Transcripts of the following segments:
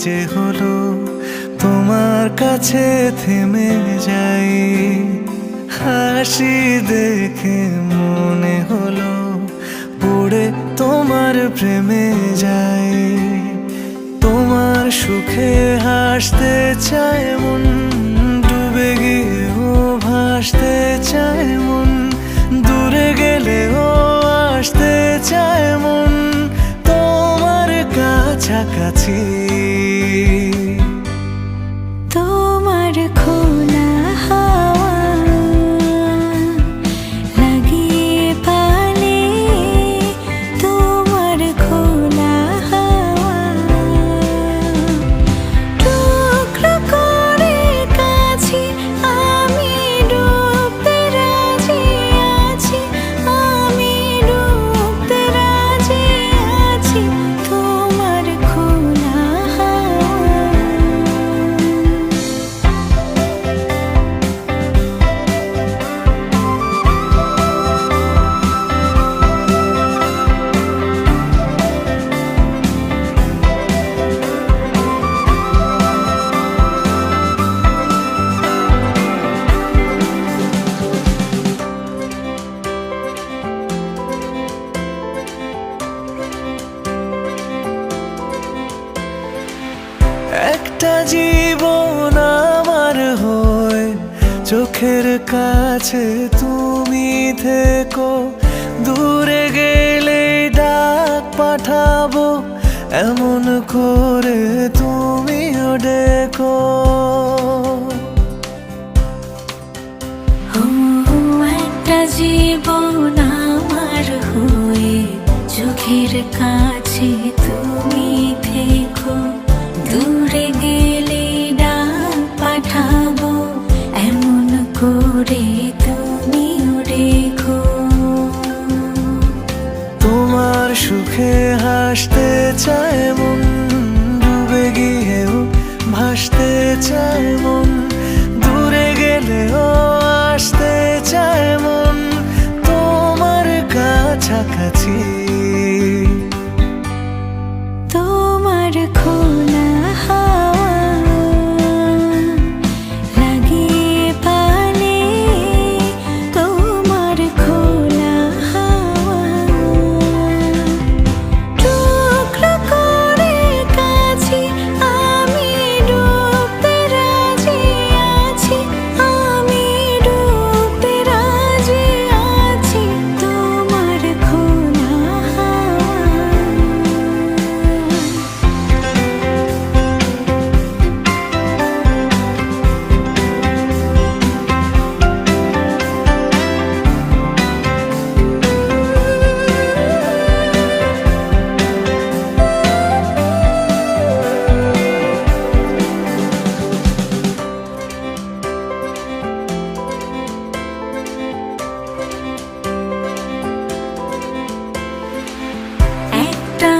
যে হলো তোমার কাছে থেমে যাই। হাসি দেখে মনে হলো পড়ে তোমার প্রেমে যাই। তোমার সুখে হাসতে চায় মন, ডুবে গিয়েও ভাসতে চায় মন। দূরে গেলেও আসতে চায় মন তোমার কাছাকাছি। তোমার খোলা হাওয়া লাগিয়ে পালে, তোমার খোলা হাওয়া টুকরো করে কাছে আমি ডুবতে রাজি আছি, আমি ডুবতে রাজি আছি তোমার খোলা হাওয়া। একটা জীবন আমার হয়ে চোখের কাছে তুমি থেকো। দূরে গেলে ডাক পাঠাবো এমন করে তুমিও ডেকো। একটা জীবন আমার হয়ে চোখের কাছে তুমি থেকো। দূরে গেলে ডাক পাঠাবো এমন করে তুমিও রেখো। তোমার সুখে হাসতে চায় মন, ডুবে গিয়েও ভাসতে চায় মন। দূরে গেলেও আসতে চায় মন তোমার কাছাকাছি। তোমার খোলা হাওয়া লাগিয়ে পালে, তোমার খোলা হাওয়া টুকরো করে কাছে আমি ডুবতে রাজি আছি, আমি ডুবতে রাজি আছি তোমার খোলা হাওয়া। একটা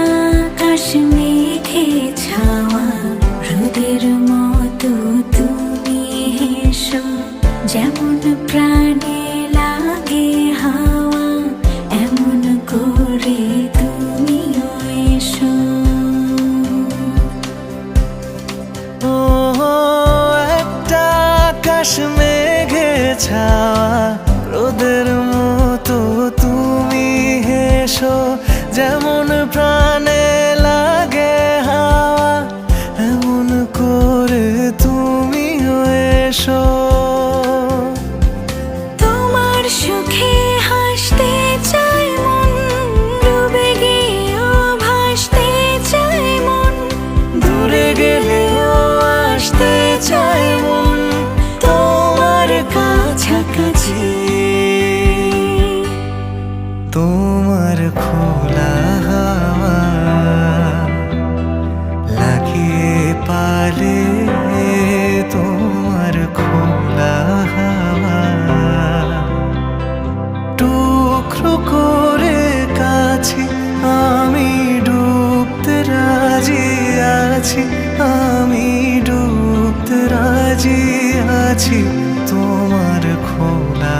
আকাশ মেঘে ছাওয়া রোদের মতো তুমি হেসো, যেমন প্রাণে লাগে হাওয়া এমন করে তুমিও এসো। ও একটা আকাশ মেঘে ছাওয়া রোদের মতো তুমি হেসো, যেমন প্রাণে লাগে হাওয়া এমন করে তুমিও এসো। তোমার সুখে হাসতে চায় মন, ডুবে গিয়েও ভাসতে চায় মন। দূরে গেলেও আসতে চায় মন তোমার কাছাকাছি। তোমার খোলা হাওয়া লাগিয়ে পালে, তোমার খোলা হাওয়া টুকরো করে কাছে আমি ডুবতে রাজি আছি, আমি ডুবতে রাজি আছি তোমার খোলা